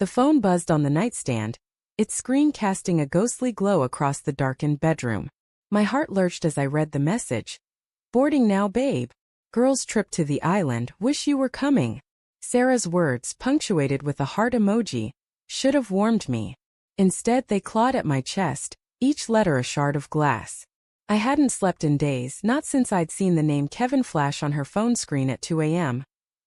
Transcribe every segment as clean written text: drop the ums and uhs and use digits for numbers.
The phone buzzed on the nightstand, its screen casting a ghostly glow across the darkened bedroom. My heart lurched as I read the message. Boarding now, babe. Girls' trip to the island, wish you were coming. Sarah's words, punctuated with a heart emoji, should have warmed me. Instead, they clawed at my chest, each letter a shard of glass. I hadn't slept in days, not since I'd seen the name Kevin flash on her phone screen at 2 a.m.,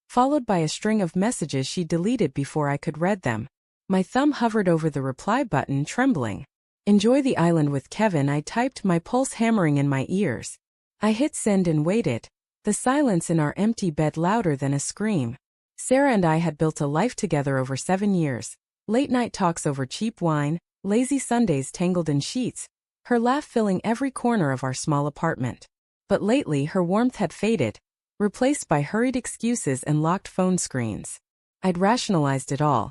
followed by a string of messages she deleted before I could read them. My thumb hovered over the reply button, trembling. Enjoy the island with Kevin, I typed, my pulse hammering in my ears. I hit send and waited, the silence in our empty bed louder than a scream. Sarah and I had built a life together over 7 years. Late-night talks over cheap wine, lazy Sundays tangled in sheets, her laugh filling every corner of our small apartment. But lately her warmth had faded, replaced by hurried excuses and locked phone screens. I'd rationalized it all.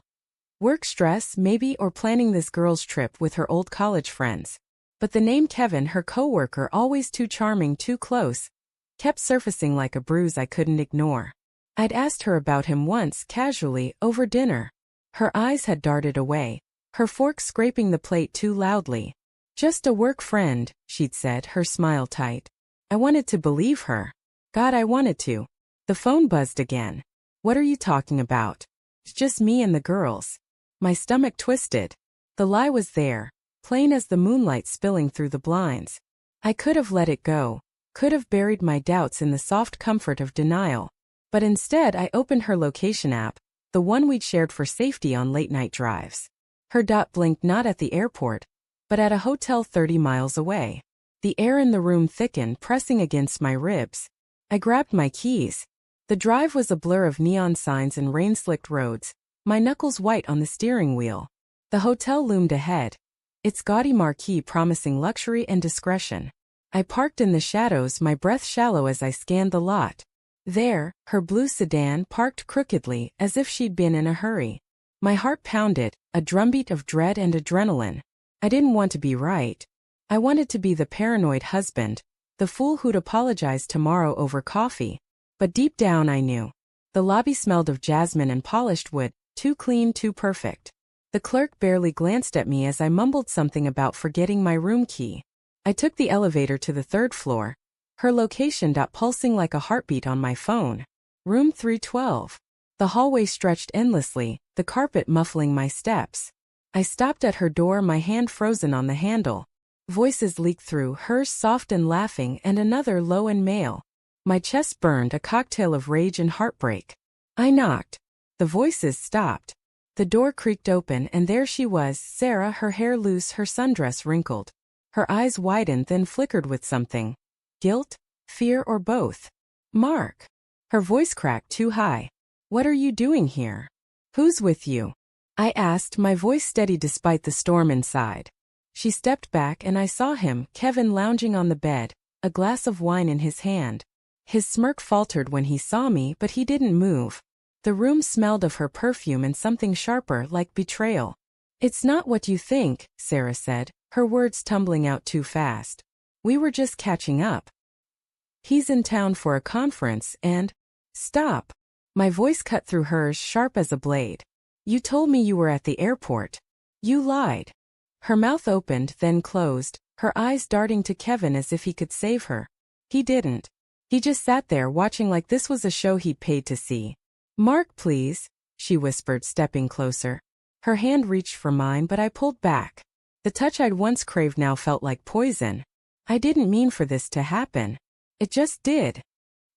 Work stress, maybe, or planning this girl's trip with her old college friends. But the name Kevin, her coworker, always too charming, too close, kept surfacing like a bruise I couldn't ignore. I'd asked her about him once, casually, over dinner. Her eyes had darted away, her fork scraping the plate too loudly. Just a work friend, she'd said, her smile tight. I wanted to believe her. God, I wanted to. The phone buzzed again. What are you talking about? It's just me and the girls. My stomach twisted. The lie was there, plain as the moonlight spilling through the blinds. I could have let it go, could have buried my doubts in the soft comfort of denial. But instead I opened her location app, the one we'd shared for safety on late-night drives. Her dot blinked not at the airport, but at a hotel 30 miles away. The air in the room thickened, pressing against my ribs. I grabbed my keys. The drive was a blur of neon signs and rain-slicked roads, my knuckles white on the steering wheel. The hotel loomed ahead, its gaudy marquee promising luxury and discretion. I parked in the shadows, my breath shallow as I scanned the lot. There, her blue sedan parked crookedly, as if she'd been in a hurry. My heart pounded, a drumbeat of dread and adrenaline. I didn't want to be right. I wanted to be the paranoid husband, the fool who'd apologize tomorrow over coffee. But deep down I knew. The lobby smelled of jasmine and polished wood, too clean, too perfect. The clerk barely glanced at me as I mumbled something about forgetting my room key. I took the elevator to the 3rd floor, her location dot pulsing like a heartbeat on my phone. Room 312. The hallway stretched endlessly, the carpet muffling my steps. I stopped at her door, my hand frozen on the handle. Voices leaked through, hers soft and laughing, and another low and male. My chest burned, a cocktail of rage and heartbreak. I knocked. The voices stopped. The door creaked open, and there she was, Sarah, her hair loose, her sundress wrinkled. Her eyes widened, then flickered with something. Guilt? Fear, or both? Mark. Her voice cracked too high. What are you doing here? Who's with you? I asked, my voice steady despite the storm inside. She stepped back and I saw him, Kevin, lounging on the bed, a glass of wine in his hand. His smirk faltered when he saw me, but he didn't move. The room smelled of her perfume and something sharper, like betrayal. It's not what you think, Sarah said, her words tumbling out too fast. We were just catching up. He's in town for a conference and... Stop. My voice cut through hers, sharp as a blade. You told me you were at the airport. You lied. Her mouth opened, then closed, her eyes darting to Kevin as if he could save her. He didn't. He just sat there watching like this was a show he'd paid to see. Mark, please, she whispered, stepping closer. Her hand reached for mine, but I pulled back. The touch I'd once craved now felt like poison. I didn't mean for this to happen. It just did.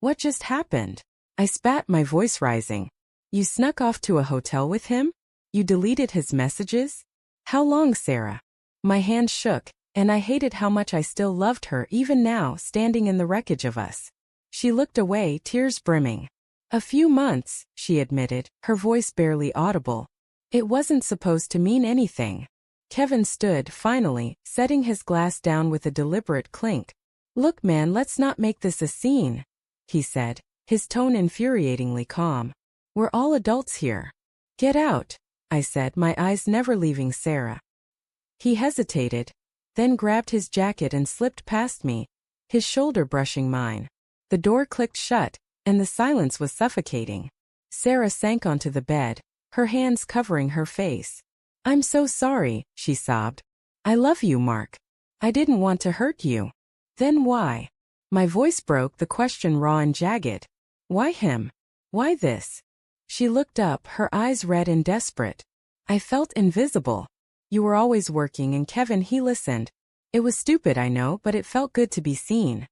What just happened? I spat, my voice rising. You snuck off to a hotel with him? You deleted his messages? How long, Sarah? My hand shook, and I hated how much I still loved her even now, standing in the wreckage of us. She looked away, tears brimming. A few months, she admitted, her voice barely audible. It wasn't supposed to mean anything. Kevin stood, finally, setting his glass down with a deliberate clink. Look, man, let's not make this a scene, he said, his tone infuriatingly calm. We're all adults here. Get out, I said, my eyes never leaving Sarah. He hesitated, then grabbed his jacket and slipped past me, his shoulder brushing mine. The door clicked shut, and the silence was suffocating. Sarah sank onto the bed, her hands covering her face. "I'm so sorry," she sobbed. "I love you, Mark. I didn't want to hurt you." "Then why?" My voice broke, the question raw and jagged. "Why him? Why this?" She looked up, her eyes red and desperate. "I felt invisible. You were always working, and Kevin, he listened. It was stupid, I know, but it felt good to be seen."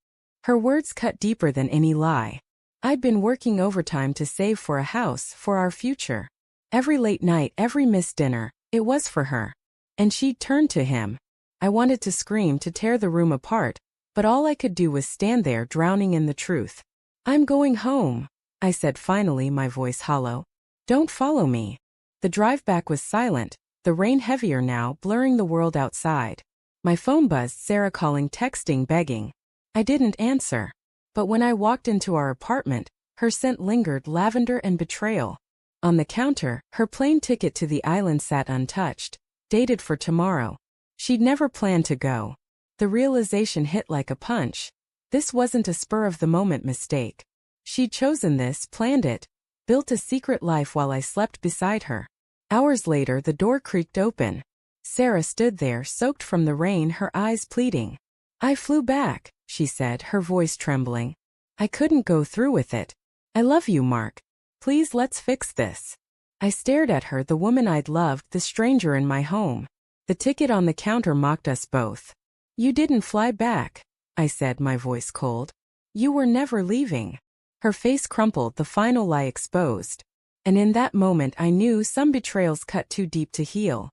Her words cut deeper than any lie. I'd been working overtime to save for a house, for our future. Every late night, every missed dinner, it was for her. And she'd turned to him. I wanted to scream, to tear the room apart, but all I could do was stand there, drowning in the truth. "I'm going home," I said finally, my voice hollow. "Don't follow me." The drive back was silent, the rain heavier now, blurring the world outside. My phone buzzed, Sarah calling, texting, begging. I didn't answer. But when I walked into our apartment, her scent lingered, lavender and betrayal. On the counter, her plane ticket to the island sat untouched, dated for tomorrow. She'd never planned to go. The realization hit like a punch. This wasn't a spur-of-the-moment mistake. She'd chosen this, planned it, built a secret life while I slept beside her. Hours later, the door creaked open. Sarah stood there, soaked from the rain, her eyes pleading. "I flew back," she said, her voice trembling. "I couldn't go through with it. I love you, Mark. Please, let's fix this." I stared at her, the woman I'd loved, the stranger in my home. The ticket on the counter mocked us both. "You didn't fly back," I said, my voice cold. "You were never leaving." Her face crumpled, the final lie exposed. And in that moment I knew some betrayals cut too deep to heal.